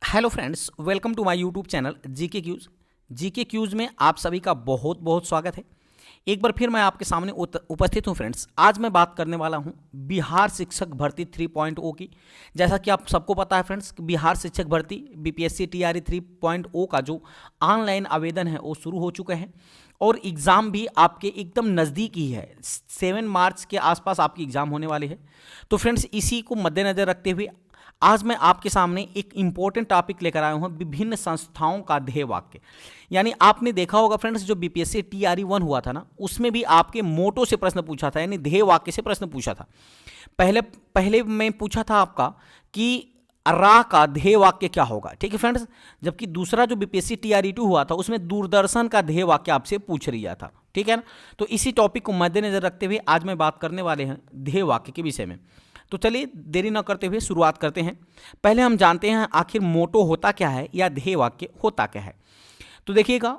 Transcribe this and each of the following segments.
Hello friends, welcome to my YouTube channel GK quiz. GK quiz में आप सभी का बहुत बहुत स्वागत है। एक बार फिर मैं आपके सामने उपस्थित हूं फ्रेंड्स। आज मैं बात करने वाला हूं बिहार शिक्षक भर्ती 3.0 की। जैसा कि आप सबको पता है फ्रेंड्स, बिहार शिक्षक भर्ती बीपीएससी टीआरई 3.0 का जो ऑनलाइन आवेदन है वो शुरू हो चुके हैं और एग्ज़ाम भी आपके एकदम नज़दीक ही है। 7 मार्च के आसपास आपकी एग्ज़ाम होने वाली है। तो फ्रेंड्स, इसी को मद्देनज़र रखते हुए आज मैं आपके सामने एक इंपॉर्टेंट टॉपिक लेकर आया हूं, विभिन्न संस्थाओं का ध्येय वाक्य। यानी आपने देखा होगा फ्रेंड्स, जो बीपीएससी टीआरई 1 हुआ था ना, उसमें भी आपके मोटो से प्रश्न पूछा था, यानी ध्येय वाक्य से प्रश्न पूछा था। पहले मैं पूछा था आपका कि रा का ध्येय वाक्य क्या होगा, ठीक है फ्रेंड्स। जबकि दूसरा जो बीपीएससी टीआरई 2 हुआ था उसमें दूरदर्शन का ध्येय वाक्य आपसे पूछ लिया था, ठीक है ना। तो इसी टॉपिक को मद्देनजर रखते हुए आज मैं बात करने वाले हैं ध्येय वाक्य के विषय में। तो चलिए देरी न करते हुए शुरुआत करते हैं। पहले हम जानते हैं आखिर मोटो होता क्या है या ध्येय वाक्य होता क्या है। तो देखिएगा,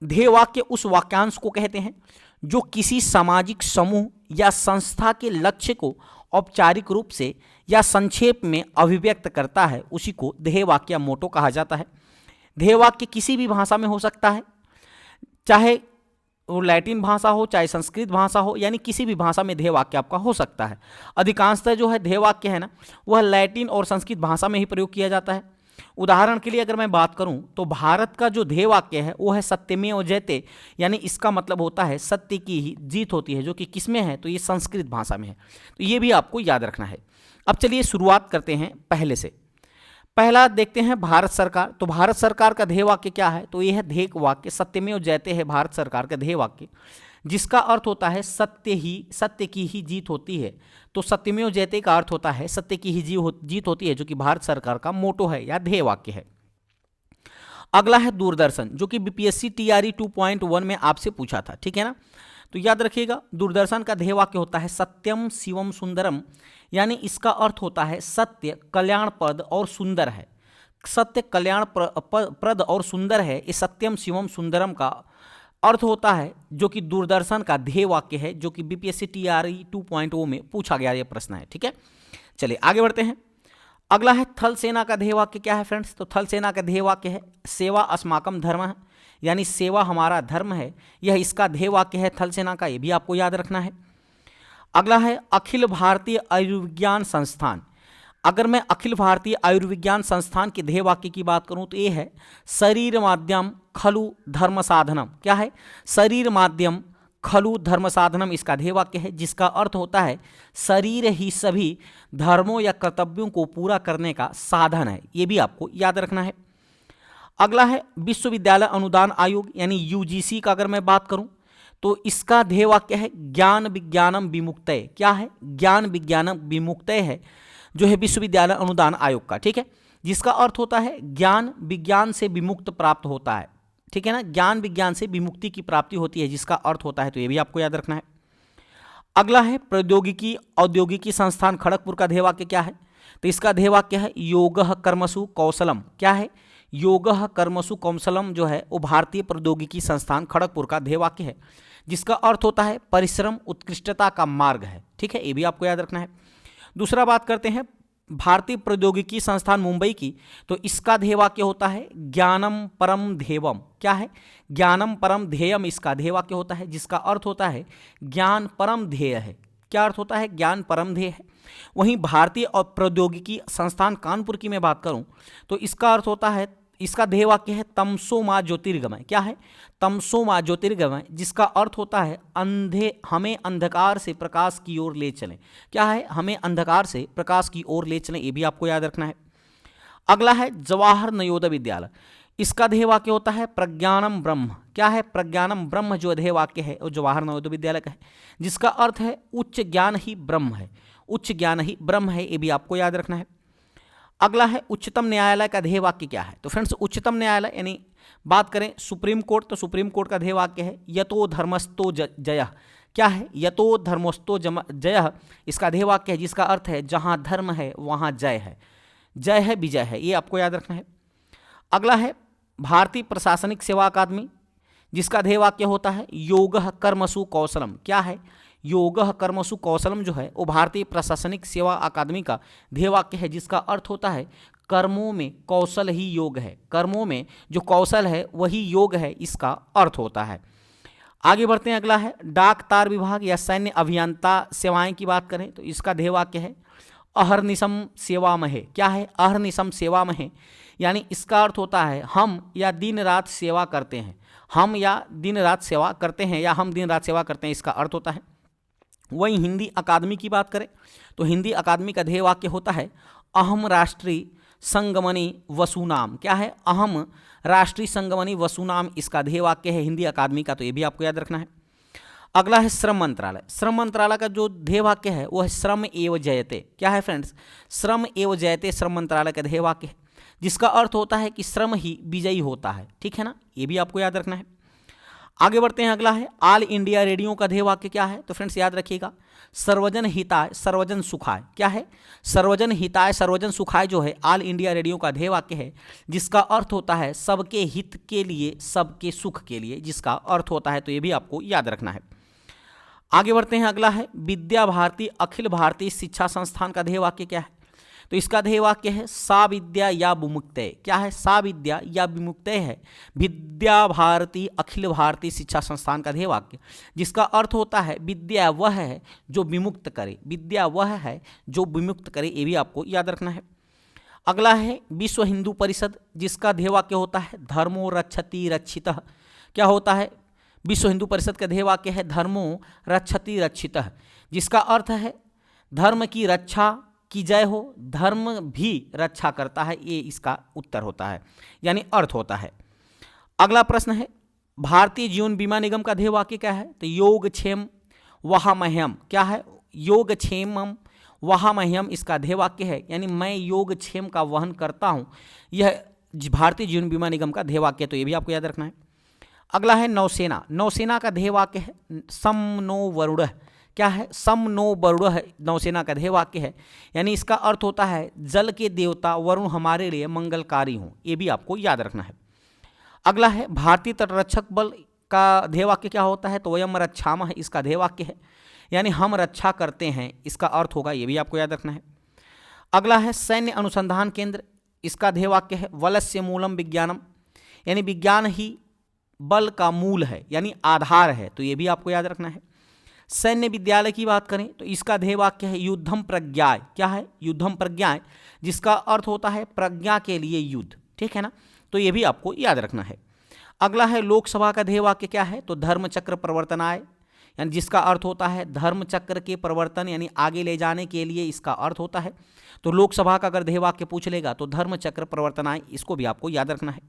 ध्येय वाक्य उस वाक्यांश को कहते हैं जो किसी सामाजिक समूह या संस्था के लक्ष्य को औपचारिक रूप से या संक्षेप में अभिव्यक्त करता है, उसी को ध्येय वाक्य या मोटो कहा जाता है। ध्येय वाक्य किसी भी भाषा में हो सकता है, चाहे वो लैटिन भाषा हो चाहे संस्कृत भाषा हो, यानी किसी भी भाषा में ध्येय वाक्य आपका हो सकता है। अधिकांशतः जो है ध्येय वाक्य है ना, वह लैटिन और संस्कृत भाषा में ही प्रयोग किया जाता है। उदाहरण के लिए अगर मैं बात करूं तो भारत का जो ध्येय वाक्य है वो है सत्यमेव जयते, यानी इसका मतलब होता है सत्य की ही जीत होती है, जो कि किस में है, तो ये संस्कृत भाषा में है। तो ये भी आपको याद रखना है। अब चलिए शुरुआत करते हैं पहले से। पहला देखते हैं भारत सरकार। तो भारत सरकार का ध्येय वाक्य क्या है, तो यह है ध्येय वाक्य सत्यमेव जयते है भारत सरकार का ध्येय वाक्य, जिसका अर्थ होता है सत्य की ही जीत होती है। तो सत्यमेव जयते का अर्थ होता है सत्य की ही जीत होती है, जो कि भारत सरकार का मोटो है या ध्येय वाक्य है। अगला है दूरदर्शन, जो कि बीपीएससी टीआरई 2.1 में आपसे पूछा था, ठीक है ना। तो याद रखिएगा, दूरदर्शन का ध्येय वाक्य होता है सत्यम शिवम सुंदरम, यानी इसका अर्थ होता है सत्य कल्याणप्रद और सुंदर है। सत्य कल्याण प्रद और सुंदर है, ये सत्यम शिवम सुंदरम का अर्थ होता है, जो कि दूरदर्शन का ध्येय वाक्य है, जो कि बीपीएससी टीआरई 2.0 में पूछा गया ये प्रश्न है, ठीक है। चलिए आगे बढ़ते हैं। अगला है थल सेना का ध्येय वाक्य क्या है फ्रेंड्स। तो थल सेना का ध्येय वाक्य है सेवा अस्माकम धर्म है, यानी सेवा हमारा धर्म है। यह इसका ध्येय वाक्य है थल सेना का, ये भी आपको याद रखना है। अगला है अखिल भारतीय आयुर्विज्ञान संस्थान। अगर मैं अखिल भारतीय आयुर्विज्ञान संस्थान के ध्येय वाक्य की बात करूं तो ये है शरीर माध्यम खलु धर्म साधनम। क्या है, शरीर माध्यम खलु धर्म साधनम इसका ध्येय वाक्य है, जिसका अर्थ होता है शरीर ही सभी धर्मों या कर्तव्यों को पूरा करने का साधन है। ये भी आपको याद रखना है। अगला है विश्वविद्यालय अनुदान आयोग, यानी यूजीसी का अगर मैं बात करूं तो इसका ध्येय वाक्य है ज्ञान विज्ञानम विमुक्तये। क्या है, ज्ञान विज्ञानम विमुक्तये है, जो है विश्वविद्यालय अनुदान आयोग का, ठीक है, जिसका अर्थ होता है ज्ञान विज्ञान से विमुक्त प्राप्त होता है, ठीक है ना। ज्ञान विज्ञान से विमुक्ति की प्राप्ति होती है, जिसका अर्थ होता है, तो ये भी आपको याद रखना है। अगला है प्रौद्योगिकी औद्योगिकी संस्थान खड़गपुर का ध्येय वाक्य क्या है। तो इसका ध्येय वाक्य है योगः कर्मसु कौशलम। क्या है, योगः कर्मसु कौशलम जो है वो भारतीय प्रौद्योगिकी संस्थान खड़गपुर का ध्येय वाक्य है, जिसका अर्थ होता है परिश्रम उत्कृष्टता का मार्ग है, ठीक है, ये भी आपको याद रखना है। दूसरा बात करते हैं भारतीय प्रौद्योगिकी संस्थान मुंबई की। तो इसका ध्येय वाक्य होता है ज्ञानम परम ध्येयम। क्या है, ज्ञानम परम ध्येयम इसका ध्येय वाक्य होता है, जिसका अर्थ होता है ज्ञान परम ध्येय है। क्या अर्थ होता है, ज्ञान परम ध्येय है। वहीं भारतीय और प्रौद्योगिकी संस्थान कानपुर की मैं बात करूं तो इसका अर्थ होता है, इसका ध्येय वाक्य है तमसो मा ज्योतिर्गमय। क्या है, तमसो मा ज्योतिर्गमय, जिसका अर्थ होता है हमें अंधकार से प्रकाश की ओर ले चलें। क्या है, हमें अंधकार से प्रकाश की ओर ले चलें, ये भी आपको याद रखना है। अगला है जवाहर नवोदय विद्यालय। इसका ध्येय वाक्य होता है प्रज्ञानम ब्रह्म। क्या है, प्रज्ञानम ब्रह्म जो ध्येय वाक्य है वो जवाहर नवोदय विद्यालय का है, जिसका अर्थ है उच्च ज्ञान ही ब्रह्म है। उच्च ज्ञान ही ब्रह्म है, ये भी आपको याद रखना है। अगला है उच्चतम न्यायालय का ध्येय वाक्य क्या है। तो फ्रेंड्स, उच्चतम न्यायालय यानी बात करें सुप्रीम कोर्ट, तो सुप्रीम कोर्ट का ध्येय वाक्य है यतो धर्मस्तो जयः। क्या है, यतो धर्मस्तो जयः इसका ध्येय वाक्य है, जिसका अर्थ है जहां धर्म है वहां जय है, जय है विजय है, ये आपको याद रखना है। अगला है भारतीय प्रशासनिक सेवा अकादमी, जिसका ध्येय वाक्य होता है योगः कर्मसु कौशलम। क्या है, योगः कर्मसु कौशलम जो है वो भारतीय प्रशासनिक सेवा अकादमी का ध्येय वाक्य है, जिसका अर्थ होता है कर्मों में कौशल ही योग है, कर्मों में जो कौशल है वही योग है, इसका अर्थ होता है। आगे बढ़ते हैं, अगला है डाक तार विभाग या सैन्य अभियंता सेवाएं की बात करें तो इसका ध्येय वाक्य है अहर्निशम सेवामहे। क्या है? अहर्निशम सेवामहे, यानी इसका अर्थ होता है हम या दिन रात सेवा करते हैं, हम या दिन रात सेवा करते हैं, या हम दिन रात सेवा करते हैं, इसका अर्थ होता है। वहीं हिंदी अकादमी की बात करें तो हिंदी अकादमी का ध्येय वाक्य होता है अहम राष्ट्रीय संगमनी वसुनाम। क्या है? अहम राष्ट्रीय संगमनी वसुनाम, इसका ध्येय वाक्य है हिंदी अकादमी का, तो ये भी आपको याद रखना है। अगला है श्रम मंत्रालय। श्रम मंत्रालय का जो ध्येय वाक्य है वो है श्रम एव जयते। क्या है फ्रेंड्स? श्रम एव जयते श्रम मंत्रालय का ध्येय वाक्य है, जिसका अर्थ होता है कि श्रम ही विजयी होता है। ठीक है ना, ये भी आपको याद रखना है। आगे बढ़ते हैं, अगला है ऑल इंडिया रेडियो का ध्येय वाक्य क्या है? तो फ्रेंड्स याद रखिएगा सर्वजन हिताय सर्वजन सुखाय। क्या है? सर्वजन हिताय सर्वजन सुखाय जो है ऑल इंडिया रेडियो का ध्येय वाक्य है, जिसका अर्थ होता है सबके हित के लिए सबके सुख के लिए, जिसका अर्थ होता है, तो ये भी आपको याद रखना है। आगे बढ़ते हैं, अगला है विद्या भारती अखिल भारतीय शिक्षा संस्थान का ध्येय वाक्य क्या है? तो इसका ध्येय वाक्य है सा विद्या या विमुक्तये। क्या है? सा विद्या या विमुक्तये है विद्या भारती अखिल भारतीय शिक्षा संस्थान का ध्येय वाक्य, जिसका अर्थ होता है विद्या वह है जो विमुक्त करे, विद्या वह है जो विमुक्त करे, ये भी आपको याद रखना है। अगला है विश्व हिंदू परिषद, जिसका ध्येय वाक्य होता है धर्मो रक्षति रक्षितः। क्या होता है? विश्व हिंदू परिषद का ध्येय वाक्य है धर्मो रक्षति रक्षितः, जिसका अर्थ है धर्म की रक्षा की जय हो, धर्म भी रक्षा करता है, ये इसका उत्तर होता है, यानी अर्थ होता है। अगला प्रश्न है भारतीय जीवन बीमा निगम का ध्येय वाक्य क्या है? तो योगक्षेम वहामह्यम। क्या है? योगक्षेमम वहामह्यम, इसका ध्येय वाक्य है, यानी मैं योगक्षेम का वहन करता हूँ, यह भारतीय जीवन बीमा निगम का ध्येय वाक्य, तो ये भी आपको याद रखना है। अगला है नौसेना। नौसेना का ध्येय वाक्य है सम नो वरुण। क्या है? सम नो वरुण नौसेना का ध्येय वाक्य है, यानी इसका अर्थ होता है जल के देवता वरुण हमारे लिए मंगलकारी हों, ये भी आपको याद रखना है। अगला है भारतीय तटरक्षक बल का ध्येय वाक्य क्या होता है? तो वयम रक्षामः, इसका ध्येय वाक्य है, यानी हम रक्षा करते हैं, इसका अर्थ होगा, ये भी आपको याद रखना है। अगला है सैन्य अनुसंधान केंद्र, इसका ध्येय वाक्य है वलस्य मूलम विज्ञानम, यानी विज्ञान ही बल का मूल है, यानी आधार है, तो ये भी आपको याद रखना है। सैन्य विद्यालय की बात करें तो इसका ध्येय वाक्य है युद्धम प्रज्ञाय। क्या है? युद्धम प्रज्ञाय, जिसका अर्थ होता है प्रज्ञा के लिए युद्ध। ठीक है ना, तो ये भी आपको याद रखना है। अगला है लोकसभा का ध्येय वाक्य क्या है? तो धर्मचक्र प्रवर्तनाय, यानी जिसका अर्थ होता है धर्मचक्र के प्रवर्तन, यानी आगे ले जाने के लिए इसका अर्थ होता है। तो लोकसभा का अगर ध्येय वाक्य पूछ लेगा तो धर्मचक्र प्रवर्तनाय, इसको भी आपको याद रखना है।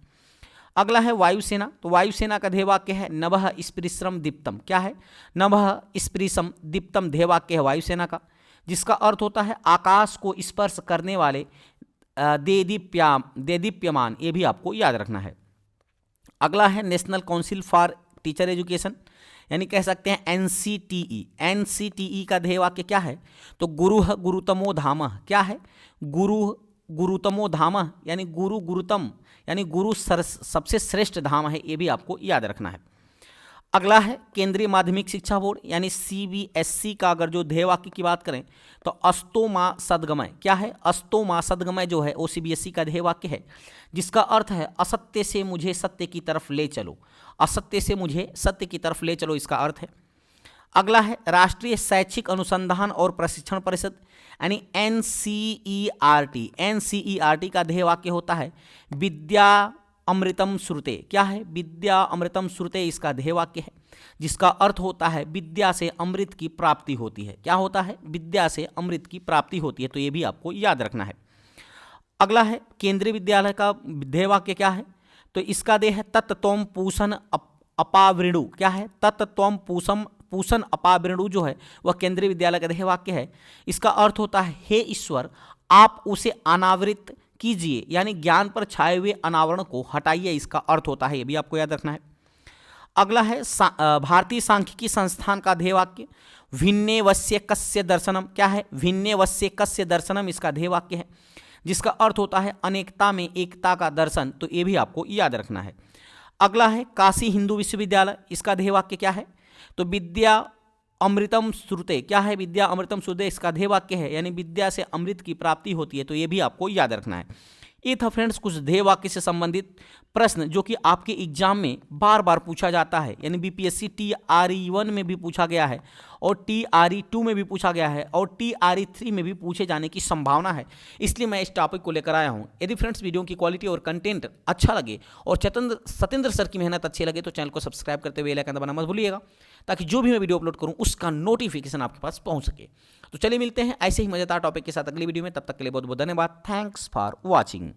अगला है वायुसेना। तो वायुसेना का ध्येय वाक्य है नभः स्पृशम दीप्तम। क्या है? नभः स्पृशम दीप्तम ध्येय वाक्य है वायुसेना का, जिसका अर्थ होता है आकाश को स्पर्श करने वाले देदीप्यमान, ये भी आपको याद रखना है। अगला है national council for teacher education, यानी कह सकते हैं एनसीटीई। एनसीटीई का ध्येय वाक्य क्या है? तो गुरुः गुरुतमो धामः। क्या है? गुरु गुरुतमो धामः, यानी गुरु गुरुतम, यानी गुरु सबसे श्रेष्ठ धाम है, ये भी आपको याद रखना है। अगला है केंद्रीय माध्यमिक शिक्षा बोर्ड, यानी सीबीएसई का अगर जो ध्येय वाक्य की बात करें तो अस्तो मा सद्गमय। क्या है? अस्तो मा सद्गमय जो है वो सीबीएसई का ध्येय वाक्य है, जिसका अर्थ है असत्य से मुझे सत्य की तरफ ले चलो, असत्य से मुझे सत्य की तरफ ले चलो, इसका अर्थ है। अगला है राष्ट्रीय शैक्षिक अनुसंधान और प्रशिक्षण परिषद, यानी एनसीईआरटी। एनसीईआरटी का ध्येय वाक्य होता है विद्या अमृतम श्रुते। क्या है? विद्या अमृतम श्रुते, इसका ध्येय वाक्य है, जिसका अर्थ होता है विद्या से अमृत की प्राप्ति होती है। क्या होता है? विद्या से अमृत की प्राप्ति होती है, तो ये भी आपको याद रखना है। अगला है केंद्रीय विद्यालय का ध्येय वाक्य क्या है? तो इसका ध्येय है तत्त्वम पूषण अपावृणु। क्या है? तत्त्वम पूषण अपावृणु जो है वह केंद्रीय विद्यालय का ध्येय वाक्य है। इसका अर्थ होता है हे ईश्वर आप उसे अनावृत कीजिए, यानी ज्ञान पर छाए हुए अनावरण को हटाइए, इसका अर्थ होता है, ये भी आपको याद रखना है। अगला है भारतीय सांख्यिकी संस्थान का ध्येय वाक्य भिन्नेवस्य कस्य दर्शनम। क्या है? भिन्नेवस्य कस्य दर्शनम, इसका ध्येय वाक्य है, जिसका अर्थ होता है अनेकता में एकता का दर्शन, तो ये भी आपको याद रखना है। अगला है काशी हिंदू विश्वविद्यालय, इसका ध्येय वाक्य क्या है? तो विद्या अमृतम श्रुते। क्या है? विद्या अमृतम श्रुते, इसका ध्येय वाक्य है, यानी विद्या से अमृत की प्राप्ति होती है, तो ये भी आपको याद रखना है। ये था फ्रेंड्स कुछ ध्येय वाक्य से संबंधित प्रश्न जो कि आपके एग्जाम में बार बार पूछा जाता है, यानी बीपीएससी TRE1 में भी पूछा गया है और TRE2 में भी पूछा गया है और TRE3 में भी पूछे जाने की संभावना है। इसलिए मैं इस टॉपिक को लेकर आया हूं। यदि फ्रेंड्स वीडियो की क्वालिटी और कंटेंट अच्छा लगे और सतेंद्र सर की मेहनत अच्छी लगे तो चैनल को सब्सक्राइब करते हुए बेल आइकन दबाना मत भूलिएगा, ताकि जो भी मैं वीडियो अपलोड करूं उसका नोटिफिकेशन आपके पास पहुंच सके। तो चलिए मिलते हैं ऐसे ही मजेदार टॉपिक के साथ अगली वीडियो में। तब तक के लिए बहुत बहुत धन्यवाद। Thanks for watching.